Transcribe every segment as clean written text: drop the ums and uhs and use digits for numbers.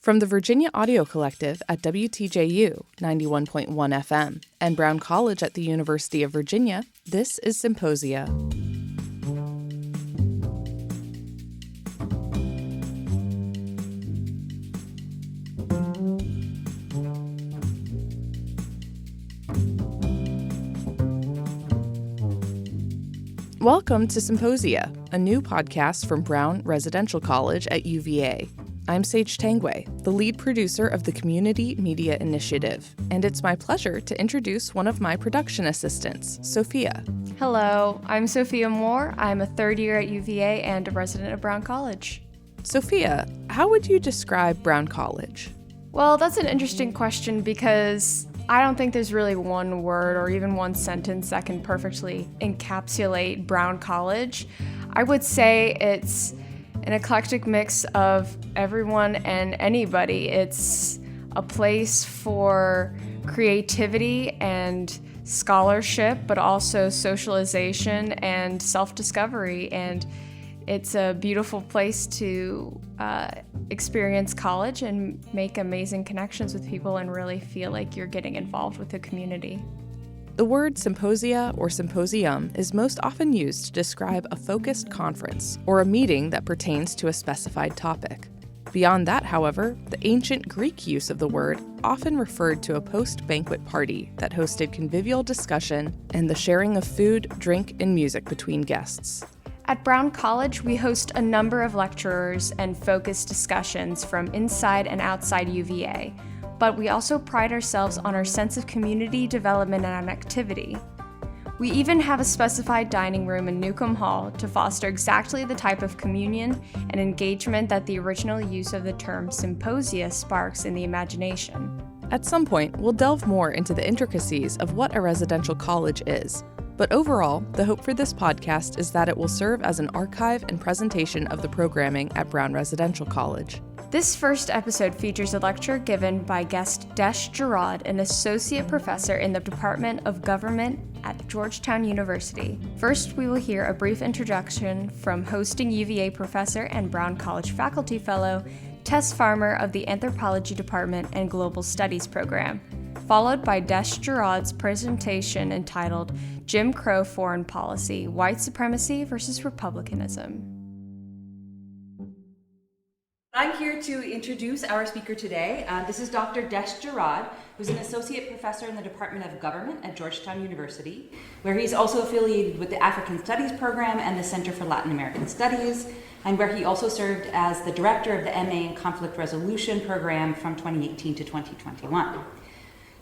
From the Virginia Audio Collective at WTJU 91.1 FM and Brown College at the University of Virginia, this is Symposia. Welcome to Symposia, a new podcast from Brown Residential College at UVA. I'm Sage Tanguay, the lead producer of the Community Media Initiative, and it's my pleasure to introduce one of my production assistants, Sophia. Hello, I'm Sophia Moore. I'm a third year at UVA and a resident of Brown College. Sophia, how would you describe Brown College? Well, that's an interesting question because I don't think there's really one word or even one sentence that can perfectly encapsulate Brown College. I would say it's an eclectic mix of everyone and anybody. It's a place for creativity and scholarship, but also socialization and self-discovery. And it's a beautiful place to experience college and make amazing connections with people and really feel like you're getting involved with the community. The word symposia or symposium is most often used to describe a focused conference or a meeting that pertains to a specified topic. Beyond that, however, the ancient Greek use of the word often referred to a post-banquet party that hosted convivial discussion and the sharing of food, drink, and music between guests. At Brown College, we host a number of lecturers and focused discussions from inside and outside UVA. But we also pride ourselves on our sense of community development and activity. We even have a specified dining room in Newcomb Hall to foster exactly the type of communion and engagement that the original use of the term symposia sparks in the imagination. At some point, we'll delve more into the intricacies of what a residential college is. But overall, the hope for this podcast is that it will serve as an archive and presentation of the programming at Brown Residential College. This first episode features a lecture given by guest Desh Girod, an associate professor in the Department of Government at Georgetown University. First, we will hear a brief introduction from hosting UVA professor and Brown College faculty fellow, Tessa Farmer of the Anthropology Department and Global Studies program, followed by Desh Girod's presentation entitled Jim Crow Foreign Policy, White Supremacy versus Republicanism. I'm here to introduce our speaker today. This is Dr. Desh Girod, who's an associate professor in the Department of Government at Georgetown University, where he's also affiliated with the African Studies program and the Center for Latin American Studies, and where he also served as the director of the MA in Conflict Resolution program from 2018 to 2021.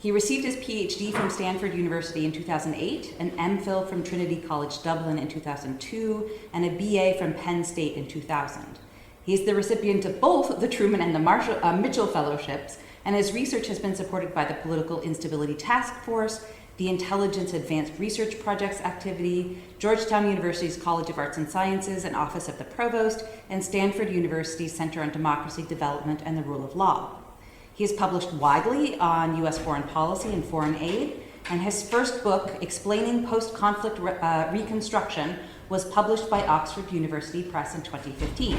He received his PhD from Stanford University in 2008, an MPhil from Trinity College Dublin in 2002, and a BA from Penn State in 2000. He's the recipient of both the Truman and the Mitchell Fellowships, and his research has been supported by the Political Instability Task Force, the Intelligence Advanced Research Projects Activity, Georgetown University's College of Arts and Sciences and Office of the Provost, and Stanford University's Center on Democracy Development and the Rule of Law. He has published widely on U.S. foreign policy and foreign aid, and his first book, Explaining Post-Conflict Reconstruction, was published by Oxford University Press in 2015.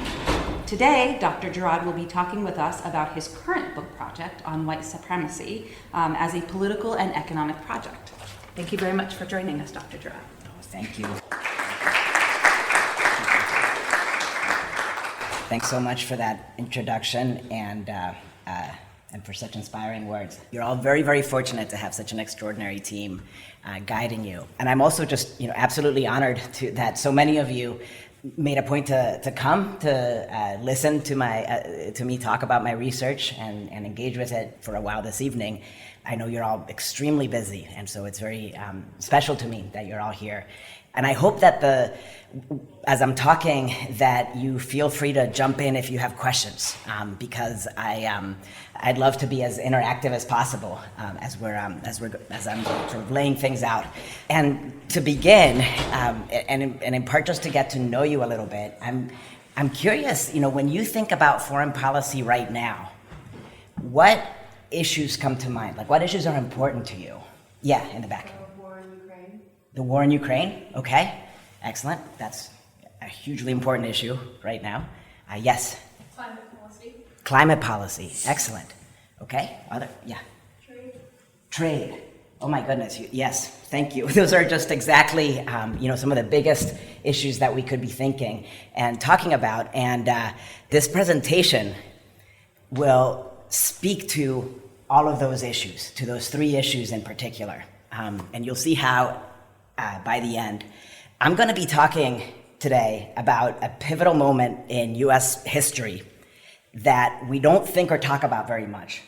Today, Dr. Girod will be talking with us about his current book project on white supremacy as a political and economic project. Thank you very much for joining us, Dr. Girod. Oh, thank you. Thanks so much for that introduction and for such inspiring words. You're all very, very fortunate to have such an extraordinary team guiding you. And I'm also just, absolutely honored that so many of you made a point to come to listen to me talk about my research and engage with it for a while this evening. I know you're all extremely busy, and so it's very special to me that you're all here. And I hope that as I'm talking, that you feel free to jump in if you have questions, because I'd love to be as interactive as possible as I'm sort of laying things out. And to begin, and in part just to get to know you a little bit, I'm curious. When you think about foreign policy right now, what issues come to mind? Like, what issues are important to you? Yeah, in the back. The war in Ukraine, okay, excellent. That's a hugely important issue right now. Yes? Climate policy. Climate policy, excellent. Okay, yeah. Trade. Oh my goodness, yes, thank you. Those are just exactly, some of the biggest issues that we could be thinking and talking about. And this presentation will speak to all of those issues, to those three issues in particular. And you'll see how by the end. I'm going to be talking today about a pivotal moment in US history that we don't think or talk about very much.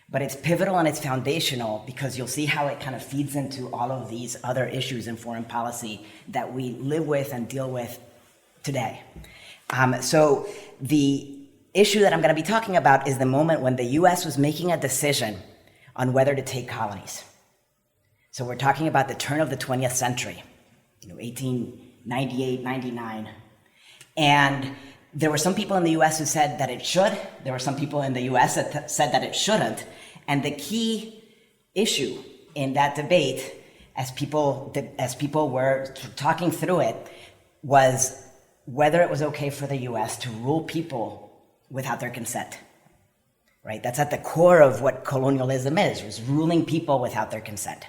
But it's pivotal and it's foundational because you'll see how it kind of feeds into all of these other issues in foreign policy that we live with and deal with today. So the issue that I'm going to be talking about is the moment when the US was making a decision on whether to take colonies. So we're talking about the turn of the 20th century, 1898, 99. And there were some people in the US who said that it should. There were some people in the US that said that it shouldn't. And the key issue in that debate, as people were talking through it, was whether it was okay for the US to rule people without their consent. Right? That's at the core of what colonialism is, was ruling people without their consent.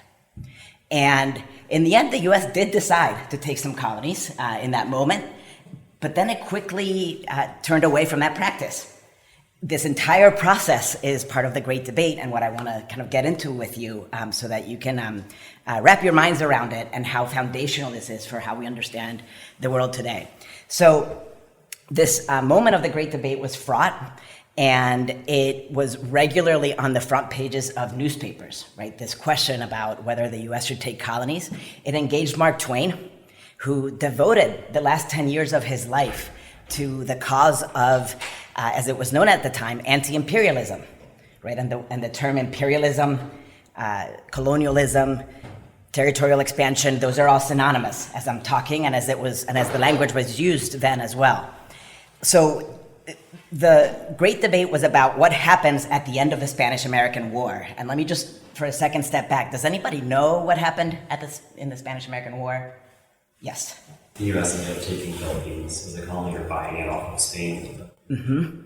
And in the end, the US did decide to take some colonies in that moment. But then it quickly turned away from that practice. This entire process is part of the Great Debate and what I want to kind of get into with you so that you can wrap your minds around it and how foundational this is for how we understand the world today. So this moment of the Great Debate was fraught, and it was regularly on the front pages of newspapers, right? This question about whether the US should take colonies. It engaged Mark Twain, who devoted the last 10 years of his life to the cause of, as it was known at the time, anti-imperialism, right? And the term imperialism, colonialism, territorial expansion, those are all synonymous as I'm talking and as the language was used then as well. So the Great Debate was about what happens at the end of the Spanish-American War. And let me just, for a second, step back. Does anybody know what happened in the Spanish-American War? Yes. The U.S. ended up taking the Philippines as a colony or buying it off of Spain. Mm-hmm.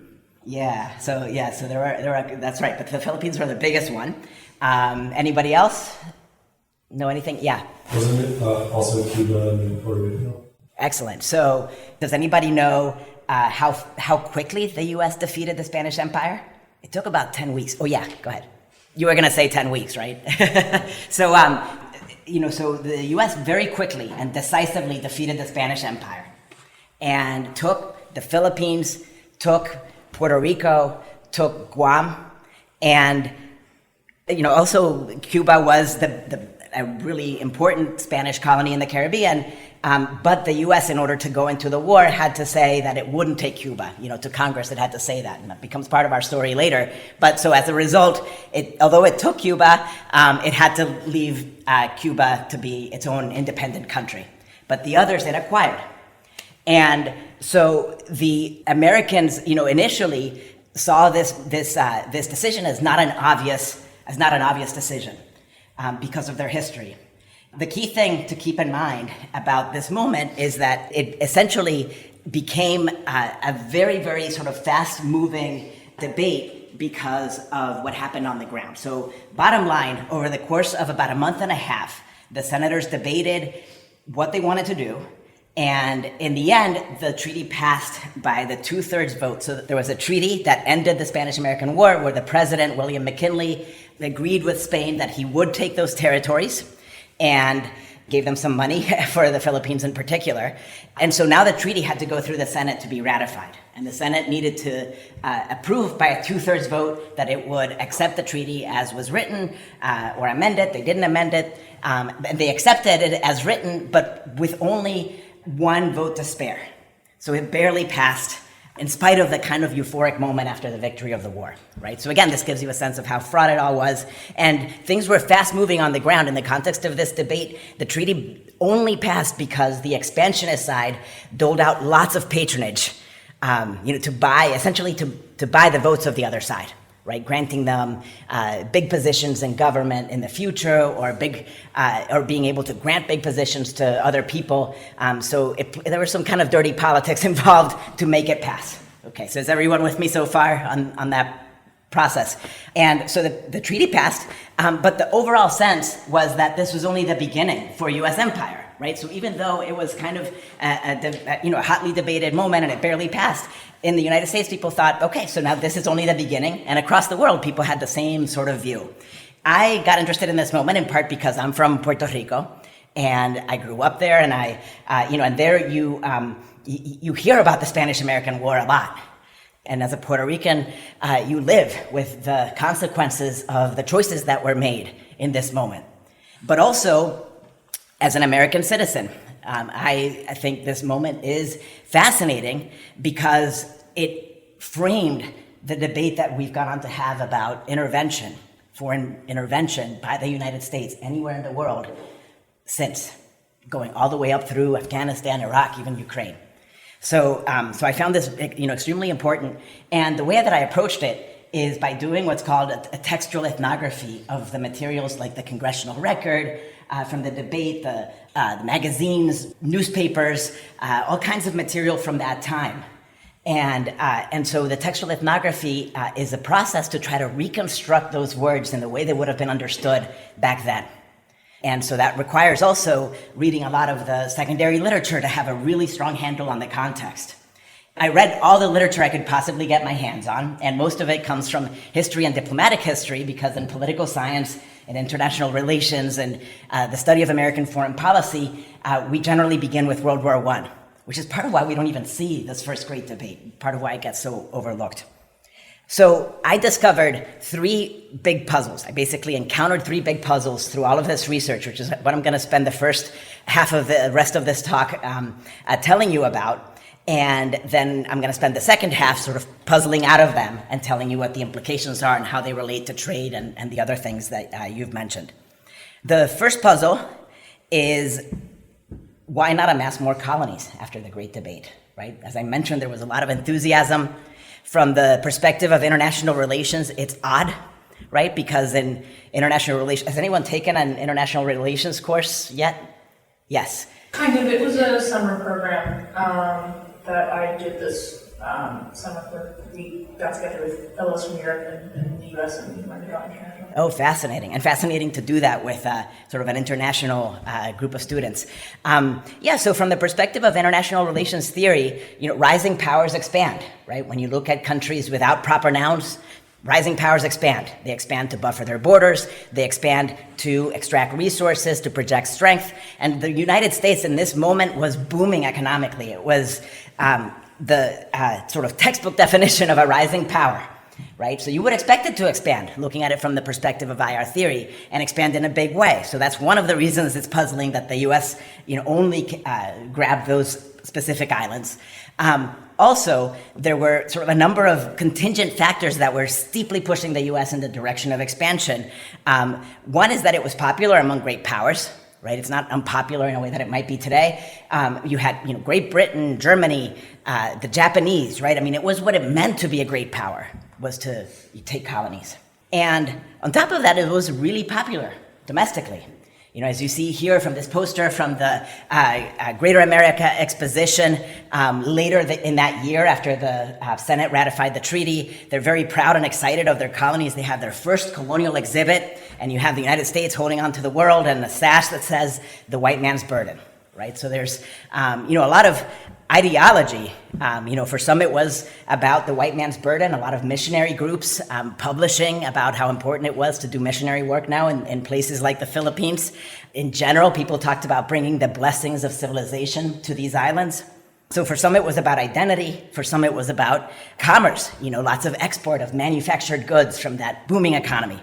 So there were. That's right. But the Philippines were the biggest one. Anybody else know anything? Yeah. Wasn't it also Cuba and Puerto Rico? Excellent. So does anybody know how quickly the U.S. defeated the Spanish Empire? It took about 10 weeks. Oh yeah, go ahead. You were going to say 10 weeks, right? So the U.S. very quickly and decisively defeated the Spanish Empire and took the Philippines, took Puerto Rico, took Guam, and also Cuba was a really important Spanish colony in the Caribbean. But the U.S., in order to go into the war, had to say that it wouldn't take Cuba. To Congress, it had to say that, and that becomes part of our story later. But so as a result, although it took Cuba, it had to leave Cuba to be its own independent country. But the others it acquired. And so the Americans, initially saw this decision as not an obvious decision because of their history. The key thing to keep in mind about this moment is that it essentially became a very, very sort of fast-moving debate because of what happened on the ground. So bottom line, over the course of about a month and a half, the senators debated what they wanted to do. And in the end, the treaty passed by the 2/3 vote. So there was a treaty that ended the Spanish-American War where the president, William McKinley, agreed with Spain that he would take those territories and gave them some money for the Philippines in particular. And so now the treaty had to go through the Senate to be ratified. And the Senate needed to approve by a 2/3 vote that it would accept the treaty as was written or amend it. They didn't amend it. And they accepted it as written, but with only one vote to spare. So it barely passed in spite of the kind of euphoric moment after the victory of the war, right? So again, this gives you a sense of how fraught it all was. And things were fast moving on the ground. In the context of this debate, the treaty only passed because the expansionist side doled out lots of patronage, to buy the votes of the other side, right? Granting them big positions in government in the future, or being able to grant big positions to other people. So there was some kind of dirty politics involved to make it pass, Okay, so is everyone with me so far on that process? And so the treaty passed, but the overall sense was that this was only the beginning for U.S. empire, right? So even though it was kind of a hotly debated moment and it barely passed, in the United States, people thought, okay, so now this is only the beginning, and across the world, people had the same sort of view. I got interested in this moment in part because I'm from Puerto Rico, and I grew up there, and and there you hear about the Spanish-American War a lot. And as a Puerto Rican, you live with the consequences of the choices that were made in this moment. But also, as an American citizen, I think this moment is fascinating because it framed the debate that we've gone on to have about intervention, foreign intervention by the United States anywhere in the world since, going all the way up through Afghanistan, Iraq, even Ukraine. So I found this extremely important, and the way that I approached it is by doing what's called a textual ethnography of the materials like the congressional record, from the debate, the magazines, newspapers, all kinds of material from that time. And so the textual ethnography is a process to try to reconstruct those words in the way they would have been understood back then. And so that requires also reading a lot of the secondary literature to have a really strong handle on the context. I read all the literature I could possibly get my hands on, and most of it comes from history and diplomatic history, because in political science and international relations and the study of American foreign policy, we generally begin with World War I, which is part of why we don't even see this first great debate, part of why it gets so overlooked. So I discovered three big puzzles. I basically encountered three big puzzles through all of this research, which is what I'm going to spend the first half of the rest of this talk telling you about. And then I'm going to spend the second half sort of puzzling out of them and telling you what the implications are and how they relate to trade and the other things that you've mentioned. The first puzzle is, why not amass more colonies after the Great Debate, right? As I mentioned, there was a lot of enthusiasm. From the perspective of international relations, it's odd, right? Because in international relations, has anyone taken an international relations course yet? Yes. Kind of. It was a summer program that I did this summer where we got together with fellows from Europe and the US, and we learned about international. Oh, fascinating. And fascinating to do that with sort of an international group of students. So from the perspective of international relations theory, rising powers expand, right? When you look at countries without proper nouns, rising powers expand. They expand to buffer their borders. They expand to extract resources, to project strength. And the United States in this moment was booming economically. It was the sort of textbook definition of a rising power, right? So you would expect it to expand, looking at it from the perspective of IR theory, and expand in a big way. So that's one of the reasons it's puzzling that the U.S. only grabbed those specific islands. Also, there were sort of a number of contingent factors that were steeply pushing the U.S. in the direction of expansion. One is that it was popular among great powers, right? It's not unpopular in a way that it might be today. You had, Great Britain, Germany, the Japanese, right? I mean, it was what it meant to be a great power, was to take colonies. And on top of that, it was really popular domestically. As you see here from this poster from the Greater America Exposition, later in that year after the Senate ratified the treaty, they're very proud and excited of their colonies. They have their first colonial exhibit, and you have the United States holding on to the world and a sash that says, "The white man's burden," right? So there's, a lot of ideology. For some it was about the white man's burden. A lot of missionary groups publishing about how important it was to do missionary work now in places like the Philippines. In general, people talked about bringing the blessings of civilization to these islands. So for some it was about identity. For some it was about commerce, lots of export of manufactured goods from that booming economy.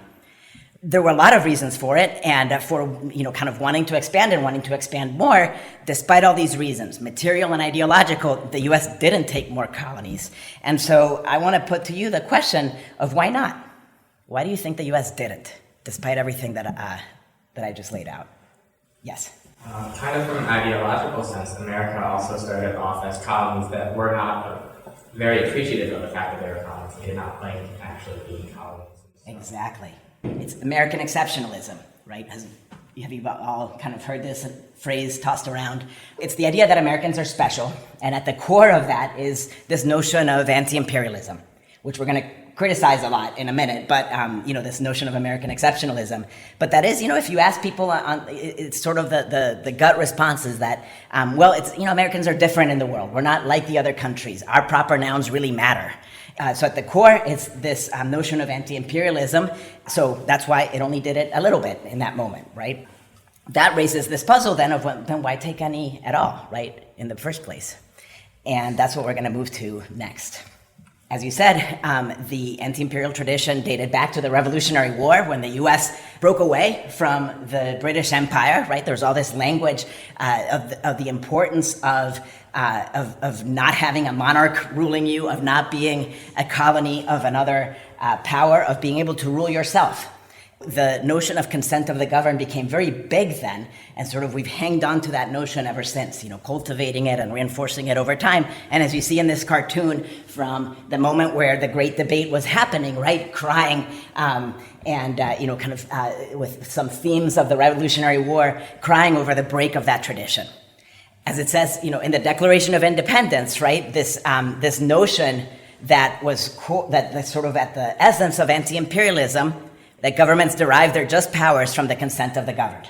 There were a lot of reasons for it, and for kind of wanting to expand and wanting to expand more. Despite all these reasons, material and ideological, the U.S. didn't take more colonies. And so I want to put to you the question of why not? Why do you think the U.S. didn't, despite everything that I just laid out? Yes? Kind of from an ideological sense, America also started off as colonies that were not very appreciative of the fact that they were colonies. They did not like actually being colonies. Exactly. It's American exceptionalism, right? Has you've all kind of heard this phrase tossed around. It's the idea that Americans are special, and at the core of that is this notion of anti-imperialism, which we're going to criticize a lot in a minute, but this notion of American exceptionalism. But that is, if you ask people, it's sort of the gut response is that, Americans are different in the world. We're not like the other countries. Our proper nouns really matter. So at the core, it's this notion of anti-imperialism. So that's why it only did it a little bit in that moment, right? That raises this puzzle then of then why take any at all, right, in the first place? And that's what we're going to move to next. As you said, the anti-imperial tradition dated back to the Revolutionary War when the U.S. broke away from the British Empire, right? There's all this language of the importance of not having a monarch ruling you, of not being a colony of another power, of being able to rule yourself. The notion of consent of the governed became very big then, and sort of we've hanged on to that notion ever since, cultivating it and reinforcing it over time. And as you see in this cartoon, from the moment where the great debate was happening, right, crying, with some themes of the Revolutionary War, crying over the break of that tradition. As it says, in the Declaration of Independence, right, this notion that was that's sort of at the essence of anti-imperialism, that governments derive their just powers from the consent of the governed.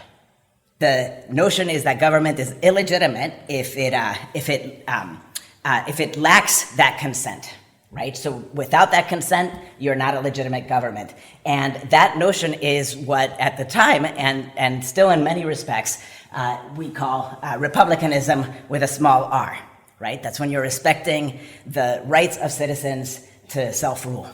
The notion is that government is illegitimate if it lacks that consent, right? So without that consent, you're not a legitimate government. And that notion is what, at the time, and still in many respects, we call republicanism with a small r, right? That's when you're respecting the rights of citizens to self-rule.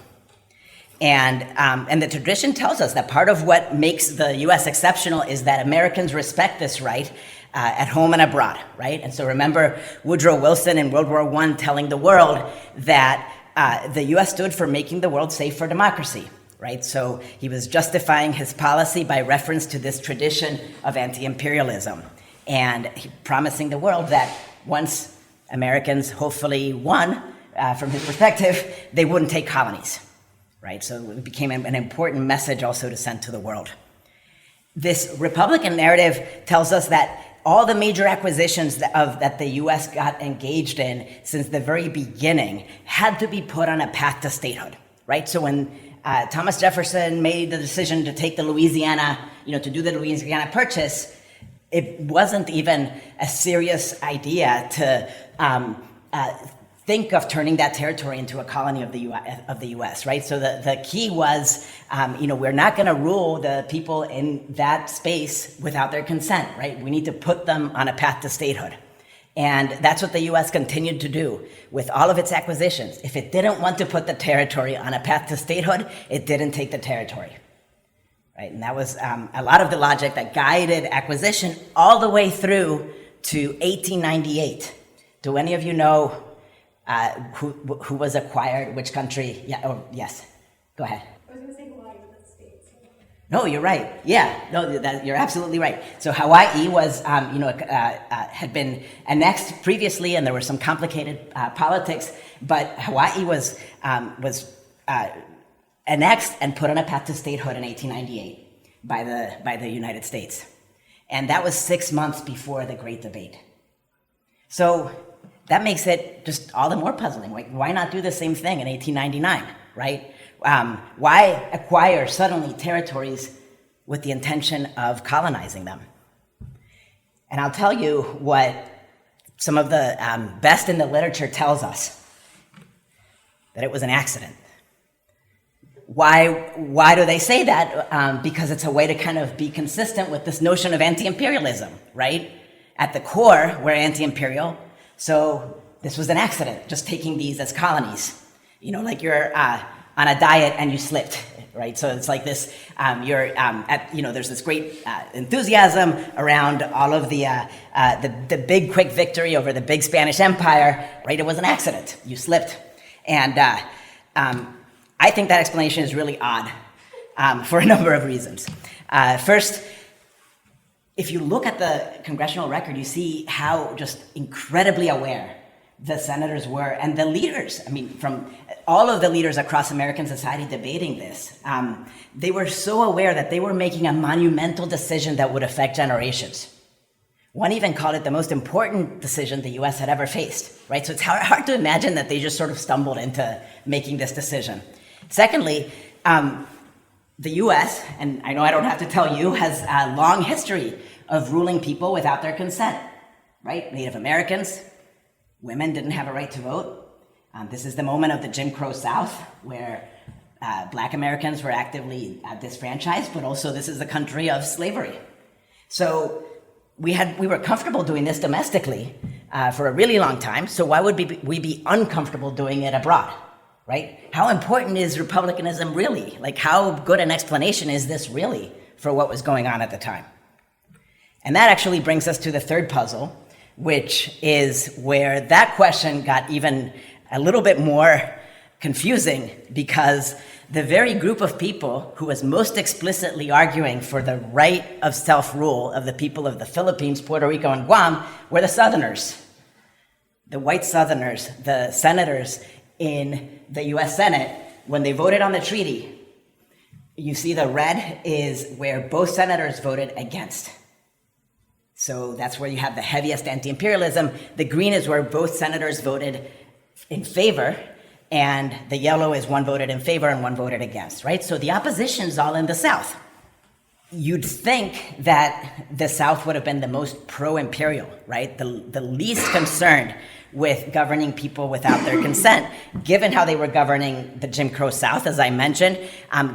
And the tradition tells us that part of what makes the U.S. exceptional is that Americans respect this right at home and abroad, right? And so remember Woodrow Wilson in World War I telling the world that the U.S. stood for making the world safe for democracy, right? So he was justifying his policy by reference to this tradition of anti-imperialism and promising the world that once Americans hopefully won, from his perspective, they wouldn't take colonies. Right, so it became an important message also to send to the world. This Republican narrative tells us that all the major acquisitions that the U.S. got engaged in since the very beginning had to be put on a path to statehood, right? So when Thomas Jefferson made the decision to take the Louisiana, to do the Louisiana Purchase, it wasn't even a serious idea to think of turning that territory into a colony of the U.S., right? So the key was, we're not going to rule the people in that space without their consent, right? We need to put them on a path to statehood. And that's what the U.S. continued to do with all of its acquisitions. If it didn't want to put the territory on a path to statehood, it didn't take the territory, right? And that was a lot of the logic that guided acquisition all the way through to 1898. Do any of you know who was acquired, which country? Yeah. Oh, yes. Go ahead. I was going to say Hawaii, but that's States. No, you're right. Yeah. No, you're absolutely right. So Hawaii was, had been annexed previously, and there were some complicated politics. But Hawaii was annexed and put on a path to statehood in 1898 by the United States, and that was 6 months before the Great Debate. So that makes it just all the more puzzling. Like, why not do the same thing in 1899, right? Why acquire suddenly territories with the intention of colonizing them? And I'll tell you what some of the best in the literature tells us, that it was an accident. Why do they say that? Because it's a way to kind of be consistent with this notion of anti-imperialism, right? At the core, we're anti-imperial. So this was an accident, just taking these as colonies. Like you're on a diet and you slipped, right? So it's like this, there's this great enthusiasm around all of the big quick victory over the big Spanish Empire, right? It was an accident, you slipped. And I think that explanation is really odd for a number of reasons. First, if you look at the congressional record, you see how just incredibly aware the senators were, and the leaders, I mean, from all of the leaders across American society debating this, they were so aware that they were making a monumental decision that would affect generations. One even called it the most important decision the US had ever faced, right? So it's hard to imagine that they just sort of stumbled into making this decision. Secondly, the US, and I know I don't have to tell you, has a long history of ruling people without their consent, right? Native Americans, women didn't have a right to vote. This is the moment of the Jim Crow South, where Black Americans were actively disfranchised, but also this is the country of slavery. So we were comfortable doing this domestically for a really long time, so why would we be uncomfortable doing it abroad, right? How important is republicanism really? Like, how good an explanation is this really for what was going on at the time? And that actually brings us to the third puzzle, which is where that question got even a little bit more confusing, because the very group of people who was most explicitly arguing for the right of self-rule of the people of the Philippines, Puerto Rico, and Guam were the Southerners, the white Southerners, the senators in the US Senate. When they voted on the treaty, you see the red is where both senators voted against. So that's where you have the heaviest anti-imperialism. The green is where both senators voted in favor, and the yellow is one voted in favor and one voted against, right? So the opposition's all in the South. You'd think that the South would have been the most pro-imperial, right? The least concerned with governing people without their consent, given how they were governing the Jim Crow South, as I mentioned,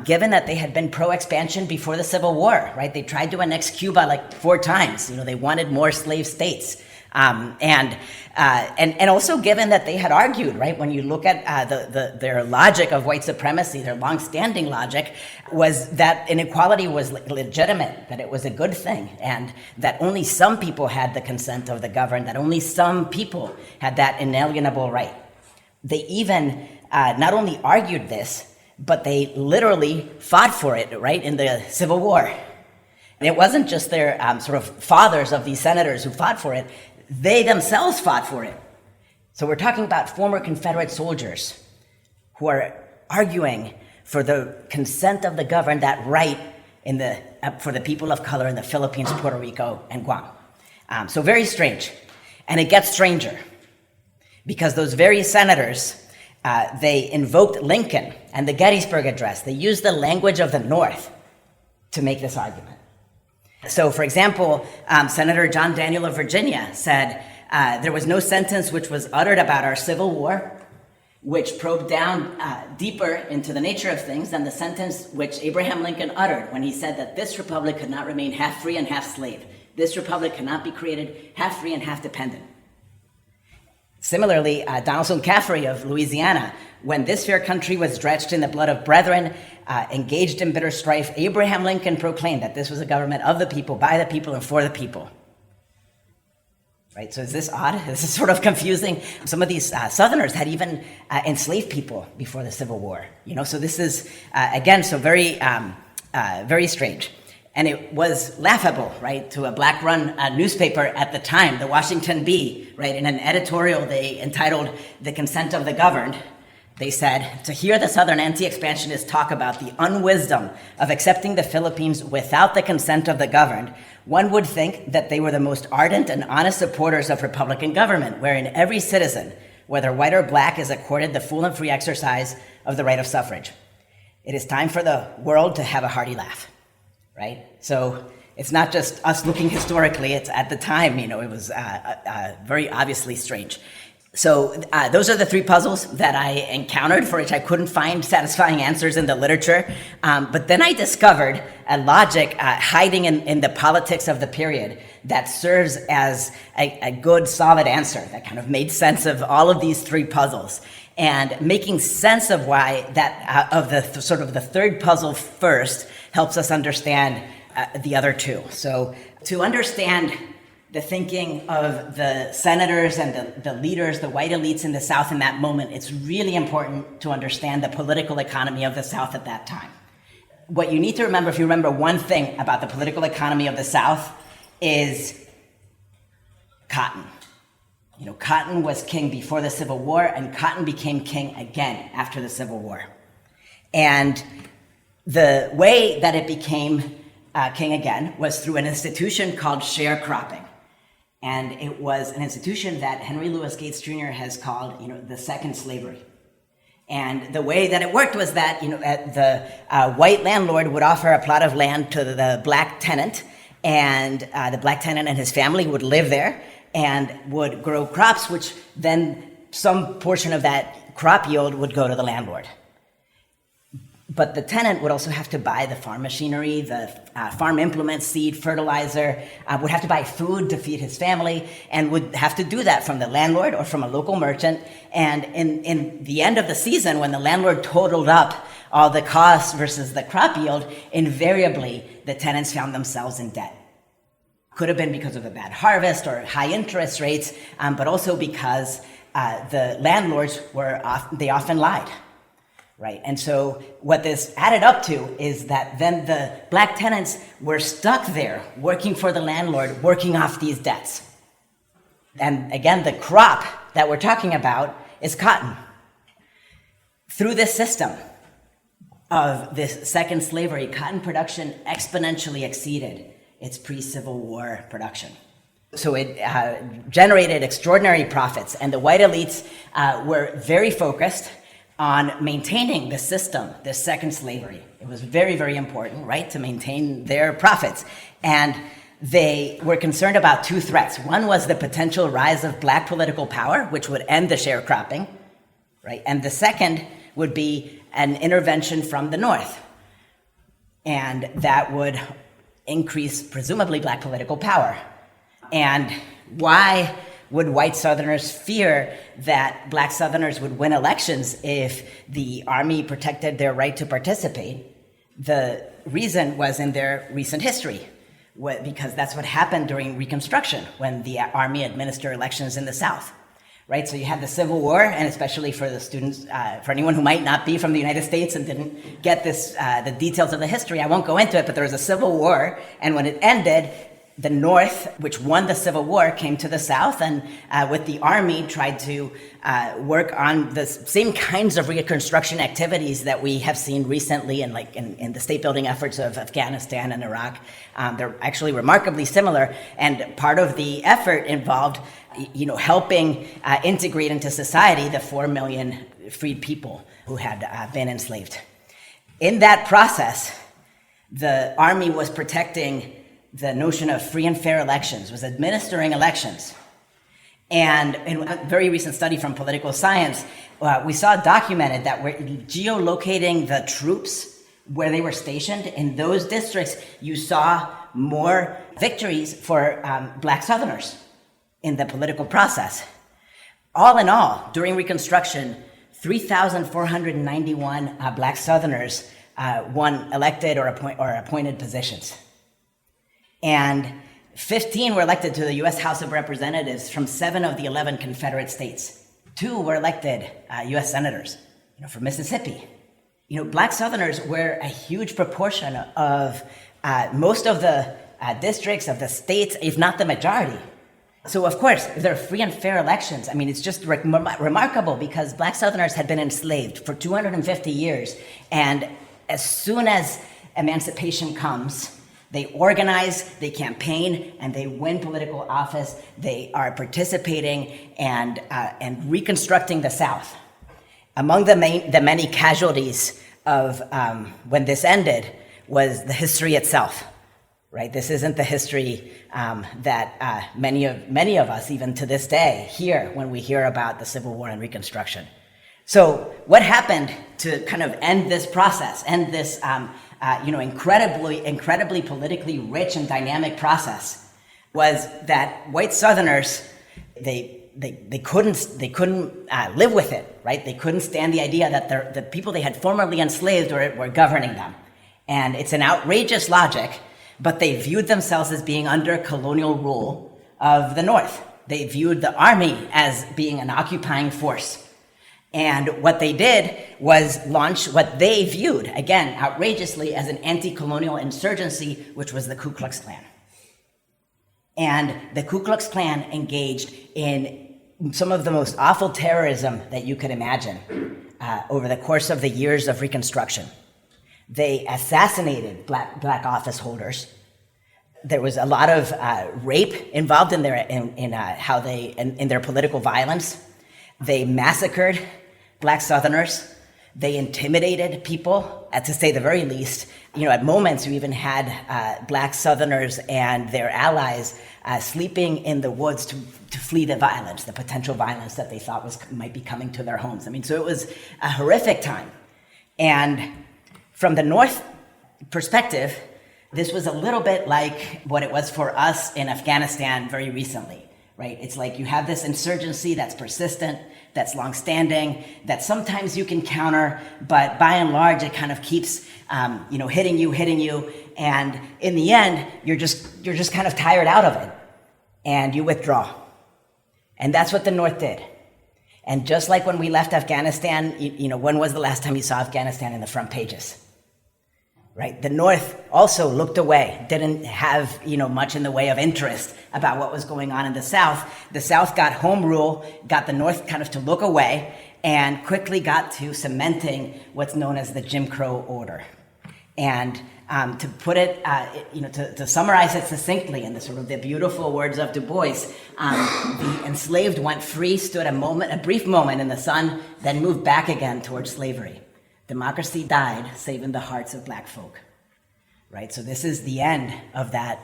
given that they had been pro-expansion before the Civil War, right? They tried to annex Cuba like 4 times. They wanted more slave states. And also given that they had argued, right? When you look at their logic of white supremacy, their long-standing logic was that inequality was legitimate, that it was a good thing, and that only some people had the consent of the governed, that only some people had that inalienable right. They even not only argued this, but they literally fought for it, right, in the Civil War. And it wasn't just their sort of fathers of these senators who fought for it. They themselves fought for it. So we're talking about former Confederate soldiers who are arguing for the consent of the governed, that right for the people of color in the Philippines, Puerto Rico, and Guam. So very strange. And it gets stranger, because those very senators, they invoked Lincoln and the Gettysburg Address. They used the language of the North to make this argument. So, for example, Senator John Daniel of Virginia said, there was no sentence which was uttered about our Civil War which probed down deeper into the nature of things than the sentence which Abraham Lincoln uttered when he said that this republic could not remain half free and half slave. This republic cannot be created half free and half dependent. Similarly, Donaldson Caffrey of Louisiana, when this fair country was drenched in the blood of brethren, engaged in bitter strife, Abraham Lincoln proclaimed that this was a government of the people, by the people, and for the people. Right? So is this odd? This is sort of confusing. Some of these Southerners had even enslaved people before the Civil War. So this is, again, so very, very strange. And it was laughable, right, to a black-run newspaper at the time, the Washington Bee, right, in an editorial they entitled "The Consent of the Governed." They said, to hear the Southern anti-expansionists talk about the unwisdom of accepting the Philippines without the consent of the governed, one would think that they were the most ardent and honest supporters of Republican government, wherein every citizen, whether white or black, is accorded the full and free exercise of the right of suffrage. It is time for the world to have a hearty laugh, right? So it's not just us looking historically, it's at the time, it was very obviously strange. So those are the 3 puzzles that I encountered for which I couldn't find satisfying answers in the literature. But then I discovered a logic hiding in the politics of the period that serves as a good, solid answer that kind of made sense of all of these 3 puzzles. And making sense of why that of the sort of the third puzzle first helps us understand the other 2. So to understand the thinking of the senators and the leaders, the white elites in the South in that moment, it's really important to understand the political economy of the South at that time. What you need to remember, if you remember one thing about the political economy of the South, is cotton. Cotton was king before the Civil War, and Cotton became king again after the Civil War. And the way that it became king again was through an institution called sharecropping. And it was an institution that Henry Louis Gates Jr. has called, the second slavery. And the way that it worked was that, the white landlord would offer a plot of land to the black tenant, and the black tenant and his family would live there and would grow crops, which then some portion of that crop yield would go to the landlord. But the tenant would also have to buy the farm machinery, the farm implements, seed, fertilizer, would have to buy food to feed his family, and would have to do that from the landlord or from a local merchant. And in the end of the season, when the landlord totaled up all the costs versus the crop yield, invariably the tenants found themselves in debt. Could have been because of a bad harvest or high interest rates, but also because the landlords they often lied. Right, and so what this added up to is that then the black tenants were stuck there working for the landlord, working off these debts. And again, the crop that we're talking about is cotton. Through this system of this second slavery, cotton production exponentially exceeded its pre-Civil War production. So it generated extraordinary profits, and the white elites were very focused on maintaining the system, this second slavery. It was very, very important, right, to maintain their profits. And they were concerned about two threats. One was the potential rise of black political power, which would end the sharecropping, right? And the second would be an intervention from the North. And that would increase, presumably, black political power. And why would white Southerners fear that black Southerners would win elections if the Army protected their right to participate? The reason was in their recent history, because that's what happened during Reconstruction when the Army administered elections in the South, right? So you had the Civil War, and especially for the students, for anyone who might not be from the United States and didn't get the details of the history, I won't go into it, but there was a Civil War, and when it ended, the North, which won the Civil War, came to the South, and with the Army tried to work on the same kinds of reconstruction activities that we have seen recently in the state-building efforts of Afghanistan and Iraq. They're actually remarkably similar, and part of the effort involved, helping integrate into society the 4 million freed people who had been enslaved. In that process, the Army was protecting the notion of free and fair elections, was administering elections. And in a very recent study from political science, we saw documented that we're geolocating the troops where they were stationed. In those districts, you saw more victories for black Southerners in the political process. All in all, during Reconstruction, 3,491 black Southerners won elected or appointed positions. And 15 were elected to the U.S. House of Representatives from 7 of the 11 Confederate states. 2 were elected U.S. senators, from Mississippi. Black Southerners were a huge proportion of most of the districts of the states, if not the majority. So, of course, if there are free and fair elections, it's just remarkable because black Southerners had been enslaved for 250 years. And as soon as emancipation comes, they organize, they campaign, and they win political office. They are participating and reconstructing the South. Among the many casualties of when this ended was the history itself. Right? This isn't the history that many of us, even to this day, hear when we hear about the Civil War and Reconstruction. So, what happened to kind of end this process, end this incredibly politically rich and dynamic process, was that white Southerners they couldn't live with it, right? They couldn't stand the idea that the people they had formerly enslaved were governing them, and it's an outrageous logic. But they viewed themselves as being under colonial rule of the North. They viewed the Army as being an occupying force. And what they did was launch what they viewed, again, outrageously, as an anti-colonial insurgency, which was the Ku Klux Klan. And the Ku Klux Klan engaged in some of the most awful terrorism that you could imagine over the course of the years of Reconstruction. They assassinated black office holders. There was a lot of rape involved in their political violence. They massacred black Southerners. They intimidated people, to say the very least. At moments you even had black Southerners and their allies sleeping in the woods to flee the violence, the potential violence that they thought might be coming to their homes. So it was a horrific time. And from the North perspective, this was a little bit like what it was for us in Afghanistan very recently, right? It's like you have this insurgency that's persistent, that's longstanding, that sometimes you can counter, but by and large, it kind of keeps, hitting you, and in the end, you're just kind of tired out of it, and you withdraw. And that's what the North did. And just like when we left Afghanistan, when was the last time you saw Afghanistan in the front pages? Right? The North also looked away, didn't have, much in the way of interest about what was going on in the South. The South got home rule, got the North kind of to look away, and quickly got to cementing what's known as the Jim Crow order. And to put it, to summarize it succinctly in the beautiful words of Du Bois, the enslaved went free, stood a brief moment in the sun, then moved back again towards slavery. Democracy died, saving the hearts of black folk, right? So this is the end of that,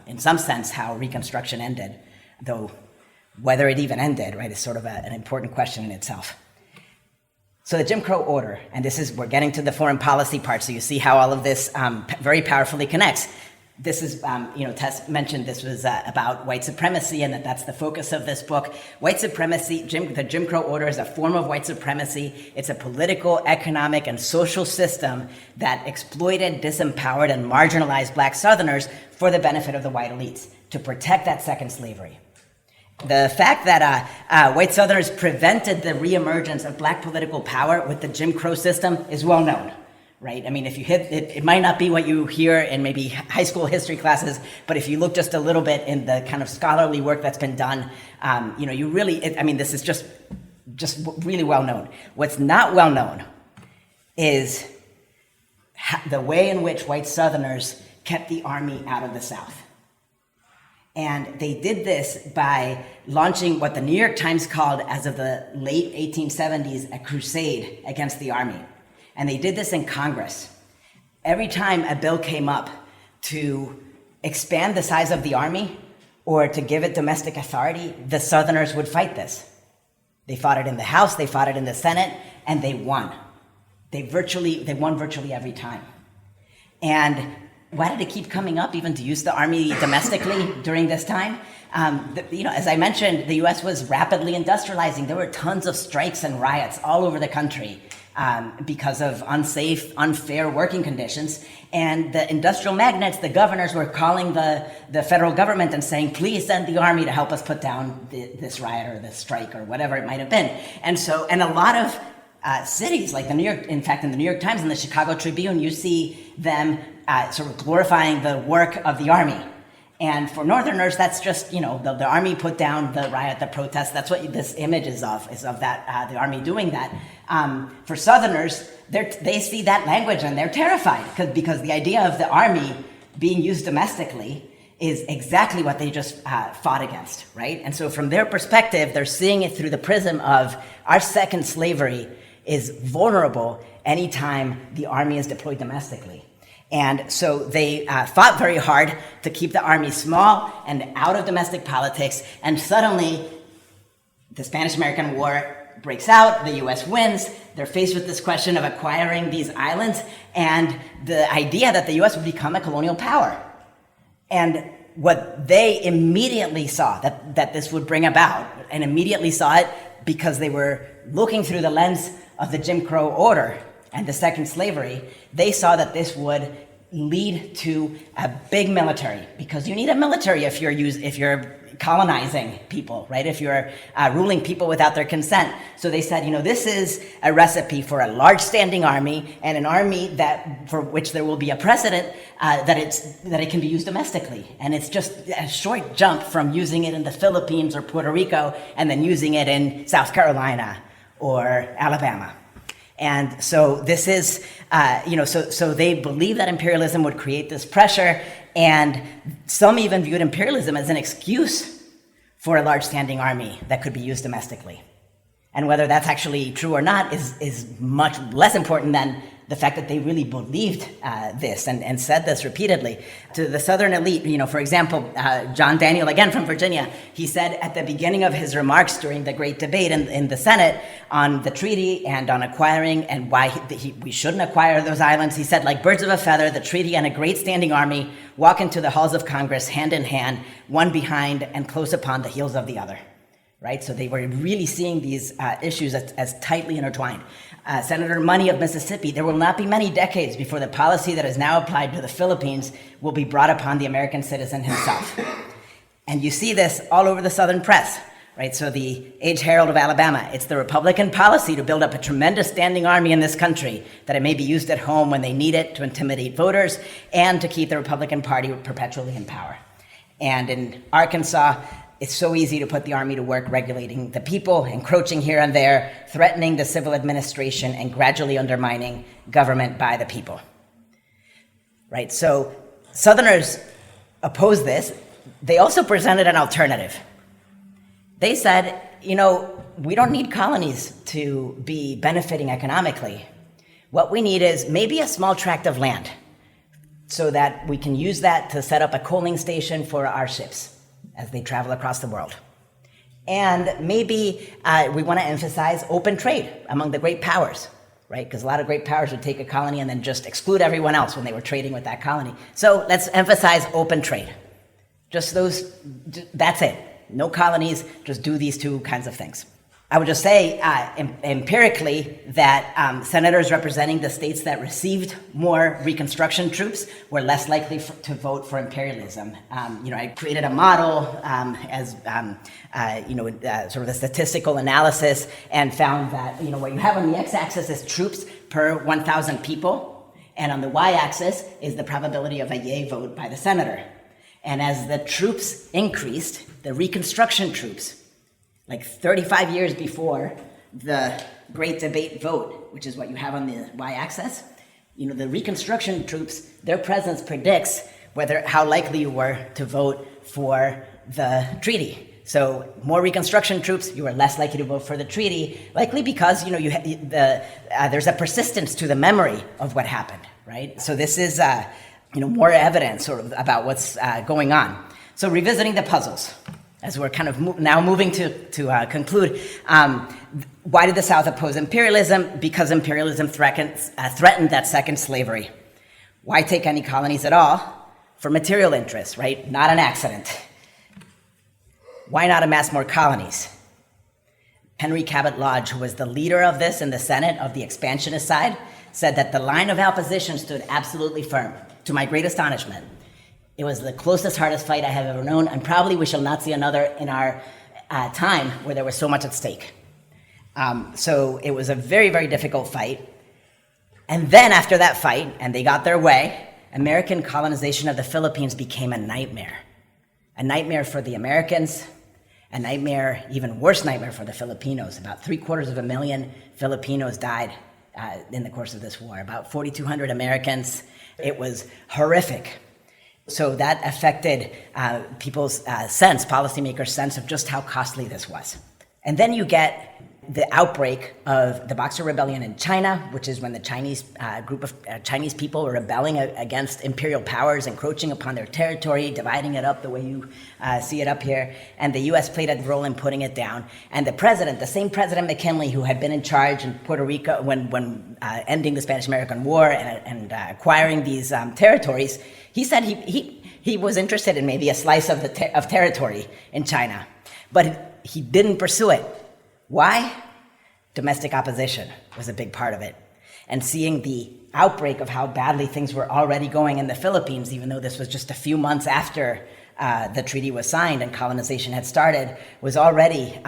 in some sense, how Reconstruction ended, though whether it even ended, right, is sort of an important question in itself. So the Jim Crow order, and we're getting to the foreign policy part, so you see how all of this very powerfully connects. This is, Tess mentioned this was about white supremacy, and that's the focus of this book. White supremacy, the Jim Crow order is a form of white supremacy. It's a political, economic, and social system that exploited, disempowered, and marginalized black Southerners for the benefit of the white elites, to protect that second slavery. The fact that white Southerners prevented the reemergence of black political power with the Jim Crow system is well known. Right? If you hit it, it might not be what you hear in maybe high school history classes, but if you look just a little bit in the kind of scholarly work that's been done, you really, this is just really well known. What's not well known is the way in which white Southerners kept the army out of the South. And they did this by launching what the New York Times called, as of the late 1870s, a crusade against the army. And they did this in Congress. Every time a bill came up to expand the size of the army or to give it domestic authority, the Southerners would fight this. They fought it in the House, they fought it in the Senate, and they won. They won virtually every time. And why did it keep coming up even to use the army domestically during this time? As I mentioned, the U.S. was rapidly industrializing. There were tons of strikes and riots all over the country because of unsafe, unfair working conditions. And the industrial magnates, the governors, were calling the federal government and saying, please send the army to help us put down this riot or this strike or whatever it might have been. And a lot of cities, like in the New York Times and the Chicago Tribune, you see them sort of glorifying the work of the army. And for Northerners, that's just, the army put down the riot, the protest. That's what this image is of that, the army doing that. For Southerners, they see that language and they're terrified because the idea of the army being used domestically is exactly what they just fought against, right? And so from their perspective, they're seeing it through the prism of our second slavery is vulnerable anytime the army is deployed domestically. And so they fought very hard to keep the army small and out of domestic politics. And suddenly, the Spanish-American War breaks out, the U.S. wins, they're faced with this question of acquiring these islands and the idea that the U.S. would become a colonial power. And what they immediately saw that this would bring about, and immediately saw it because they were looking through the lens of the Jim Crow order and the second slavery, they saw that this would lead to a big military, because you need a military if you're colonizing people, right? If you're ruling people without their consent. So they said, this is a recipe for a large standing army, and an army for which there will be a precedent that it can be used domestically. And it's just a short jump from using it in the Philippines or Puerto Rico and then using it in South Carolina or Alabama. And so this is, so they believe that imperialism would create this pressure, and some even viewed imperialism as an excuse for a large standing army that could be used domestically. And whether that's actually true or not is much less important than the fact that they really believed this and said this repeatedly. To the Southern elite, for example, John Daniel, again from Virginia, he said at the beginning of his remarks during the great debate in the Senate on the treaty and on acquiring and why we shouldn't acquire those islands, he said, like birds of a feather, the treaty and a great standing army walk into the halls of Congress hand in hand, one behind and close upon the heels of the other. Right? So they were really seeing these issues as tightly intertwined. Senator Money of Mississippi, there will not be many decades before the policy that is now applied to the Philippines will be brought upon the American citizen himself. And you see this all over the Southern press, right? So the Age Herald of Alabama, it's the Republican policy to build up a tremendous standing army in this country, that it may be used at home when they need it to intimidate voters and to keep the Republican Party perpetually in power. And in Arkansas, it's so easy to put the army to work regulating the people, encroaching here and there, threatening the civil administration, and gradually undermining government by the people. Right? So Southerners opposed this. They also presented an alternative. They said, we don't need colonies to be benefiting economically. What we need is maybe a small tract of land so that we can use that to set up a coaling station for our ships as they travel across the world. And maybe we want to emphasize open trade among the great powers, right? Because a lot of great powers would take a colony and then just exclude everyone else when they were trading with that colony. So let's emphasize open trade. Just that's it. No colonies, just do these two kinds of things. I would just say empirically that senators representing the states that received more Reconstruction troops were less likely to vote for imperialism. I created a model sort of a statistical analysis, and found that what you have on the x-axis is troops per 1,000 people, and on the y-axis is the probability of a yay vote by the senator. And as the troops increased, the Reconstruction troops, like 35 years before the Great Debate vote, which is what you have on the y-axis, the Reconstruction troops, their presence predicts how likely you were to vote for the treaty. So more Reconstruction troops, you were less likely to vote for the treaty, likely because there's a persistence to the memory of what happened, right? So this is more evidence sort of about what's going on. So revisiting the puzzles, as we're kind of now moving to conclude, why did the South oppose imperialism? Because imperialism threatened that second slavery. Why take any colonies at all? For material interests, right? Not an accident. Why not amass more colonies? Henry Cabot Lodge, who was the leader of this in the Senate of the expansionist side, said that the line of opposition stood absolutely firm, to my great astonishment. It was the closest, hardest fight I have ever known, and probably we shall not see another in our time where there was so much at stake. So it was a very, very difficult fight. And then after that fight, and they got their way, American colonization of the Philippines became a nightmare. A nightmare for the Americans, a nightmare, even worse nightmare for the Filipinos. About 750,000 Filipinos died in the course of this war, about 4,200 Americans. It was horrific. So that affected people's policymakers' sense of just how costly this was. And then you get the outbreak of the Boxer Rebellion in China, which is when the Chinese group of Chinese people were rebelling against imperial powers, encroaching upon their territory, dividing it up the way you see it up here. And the U.S. played a role in putting it down. And the same President McKinley, who had been in charge in Puerto Rico when ending the Spanish-American War and acquiring these territories, he said he was interested in maybe a slice of territory in China, but he didn't pursue it. Why? Domestic opposition was a big part of it. and seeing the outbreak of how badly things were already going in the Philippines, even though this was just a few months after the treaty was signed and colonization had started, was already,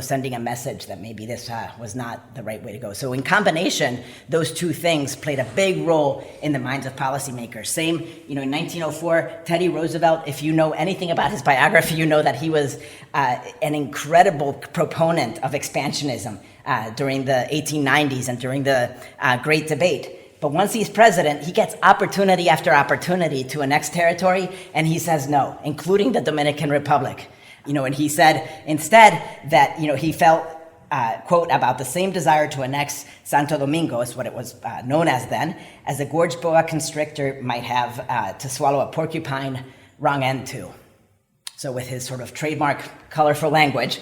sending a message that maybe this was not the right way to go. So in combination, those two things played a big role in the minds of policymakers. Same, in 1904, Teddy Roosevelt, if you know anything about his biography, you know that he was an incredible proponent of expansionism during the 1890s and during the Great Debate. But once he's president, he gets opportunity after opportunity to annex territory, and he says no, including the Dominican Republic. And he said instead that, he felt, quote, about the same desire to annex Santo Domingo, is what it was known as then, as a gorge boa constrictor might have to swallow a porcupine wrong end to. So with his sort of trademark colorful language,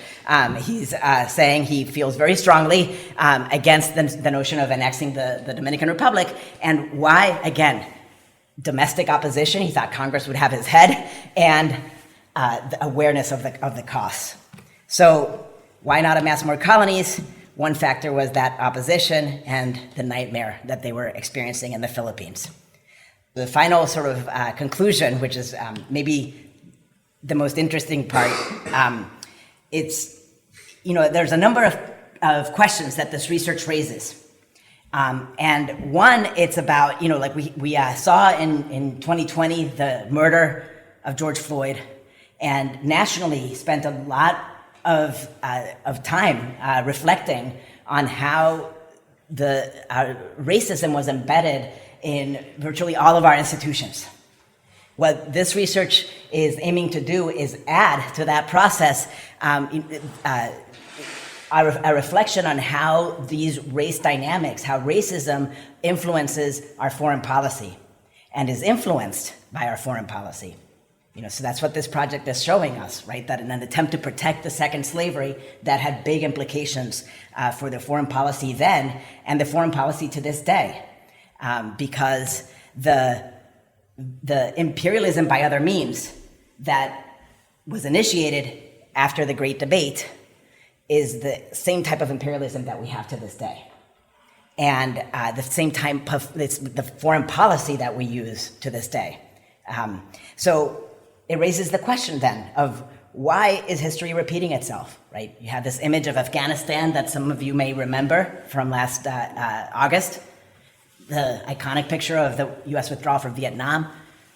he's saying he feels very strongly against the notion of annexing the Dominican Republic. And why? Again, domestic opposition. He thought Congress would have his head, and the awareness of the costs. So why not amass more colonies? One factor was that opposition and the nightmare that they were experiencing in the Philippines. The final sort of conclusion, which is maybe the most interesting part, there's a number of questions that this research raises. And one, it's about, we saw in 2020 the murder of George Floyd, and nationally spent a lot of time reflecting on how the racism was embedded in virtually all of our institutions. What this research is aiming to do is add to that process a reflection on how these race dynamics, how racism influences our foreign policy and is influenced by our foreign policy. So that's what this project is showing us, right? That in an attempt to protect the second slavery, that had big implications for the foreign policy then and the foreign policy to this day, because the imperialism by other means that was initiated after the Great Debate is the same type of imperialism that we have to this day. And the same type of the foreign policy that we use to this day. So it raises the question then of why is history repeating itself, right? You have this image of Afghanistan that some of you may remember from last August. The iconic picture of the U.S. withdrawal from Vietnam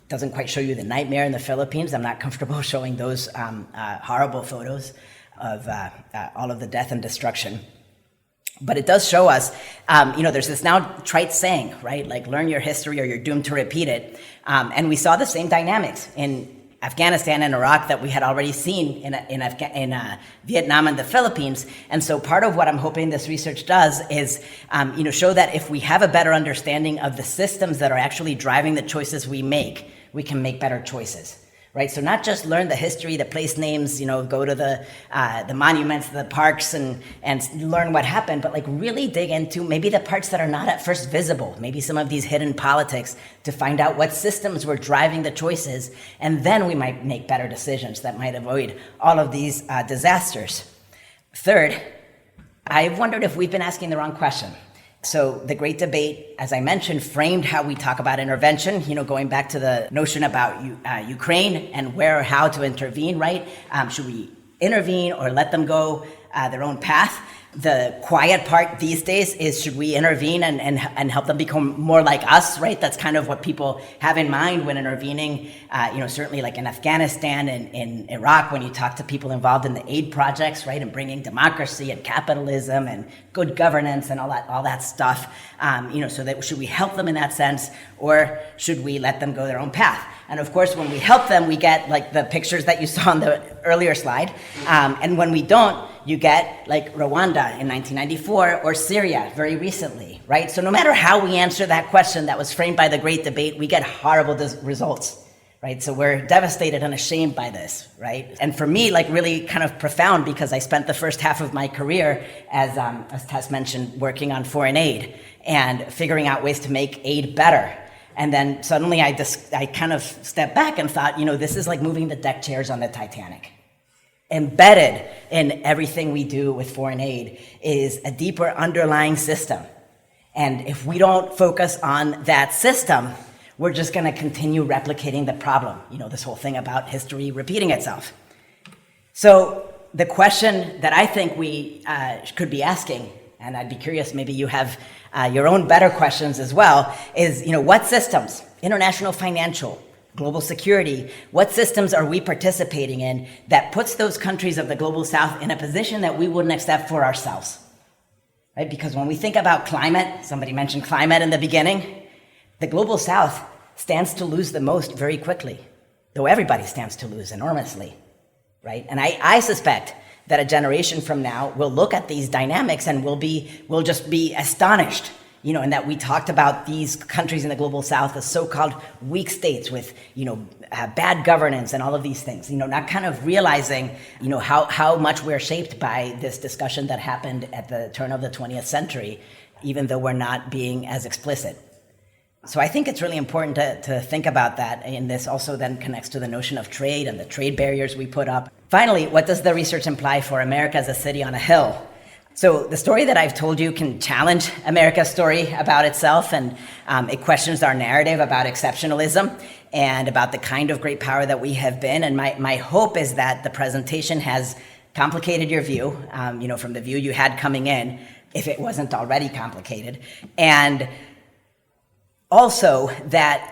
doesn't quite show you the nightmare in the Philippines. I'm not comfortable showing those horrible photos of all of the death and destruction. But it does show us, there's this now trite saying, right? Like, learn your history or you're doomed to repeat it. And we saw the same dynamics in Afghanistan and Iraq that we had already seen in Vietnam and the Philippines. And so part of what I'm hoping this research does is, show that if we have a better understanding of the systems that are actually driving the choices we make, we can make better choices. Right, so not just learn the history, the place names, go to the monuments, the parks, and learn what happened, but really dig into maybe the parts that are not at first visible, maybe some of these hidden politics, to find out what systems were driving the choices, and then we might make better decisions that might avoid all of these disasters. Third, I've wondered if we've been asking the wrong question. So the Great Debate, as I mentioned, framed how we talk about intervention, going back to the notion about Ukraine and where or how to intervene, right? Should we intervene or let them go their own path? The quiet part these days is, should we intervene and help them become more like us, right? That's kind of what people have in mind when intervening, certainly like in Afghanistan and in Iraq, when you talk to people involved in the aid projects, right? And bringing democracy and capitalism and good governance and all that stuff, so that should we help them in that sense, or should we let them go their own path? And of course, when we help them, we get like the pictures that you saw on the earlier slide. And when we don't, you get like Rwanda in 1994 or Syria very recently, right? So no matter how we answer that question that was framed by the Great Debate, we get horrible results, right? So we're devastated and ashamed by this, right? And for me, really kind of profound, because I spent the first half of my career, as Tess mentioned, working on foreign aid and figuring out ways to make aid better. And then suddenly I kind of stepped back and thought, this is like moving the deck chairs on the Titanic. Embedded in everything we do with foreign aid is a deeper underlying system. And if we don't focus on that system, we're just going to continue replicating the problem. This whole thing about history repeating itself. So the question that I think we could be asking, and I'd be curious, maybe you have your own better questions as well, is, what systems, international financial, global security, what systems are we participating in that puts those countries of the global south in a position that we wouldn't accept for ourselves? Right? Because when we think about climate, somebody mentioned climate in the beginning, the global south stands to lose the most very quickly, though everybody stands to lose enormously, right? And I suspect that a generation from now will look at these dynamics and will just be astonished, and that we talked about these countries in the global south as so-called weak states with, bad governance and all of these things, not kind of realizing, how much we're shaped by this discussion that happened at the turn of the 20th century, even though we're not being as explicit. So I think it's really important to think about that, and this also then connects to the notion of trade and the trade barriers we put up. Finally, what does the research imply for America as a city on a hill? So the story that I've told you can challenge America's story about itself, and it questions our narrative about exceptionalism and about the kind of great power that we have been. And my hope is that the presentation has complicated your view, from the view you had coming in, if it wasn't already complicated, and also that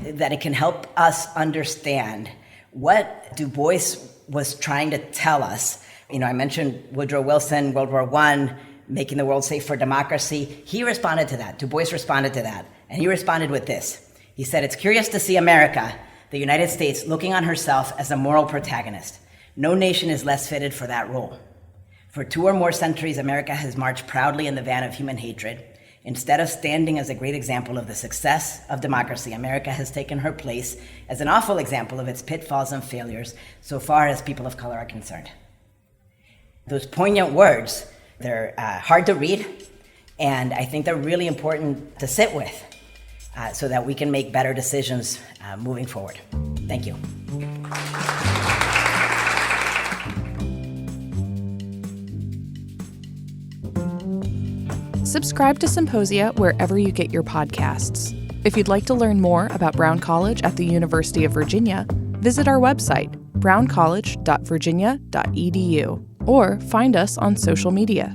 it can help us understand what Du Bois was trying to tell us. I mentioned Woodrow Wilson, World War I, making the world safe for democracy. He responded to that. Du Bois responded to that. And he responded with this. He said, "It's curious to see America, the United States, looking on herself as a moral protagonist. No nation is less fitted for that role. For 2 or more centuries, America has marched proudly in the van of human hatred. Instead of standing as a great example of the success of democracy, America has taken her place as an awful example of its pitfalls and failures so far as people of color are concerned." Those poignant words, they're hard to read, and I think they're really important to sit with so that we can make better decisions moving forward. Thank you. Subscribe to Symposia wherever you get your podcasts. If you'd like to learn more about Brown College at the University of Virginia, visit our website, browncollege.virginia.edu, or find us on social media.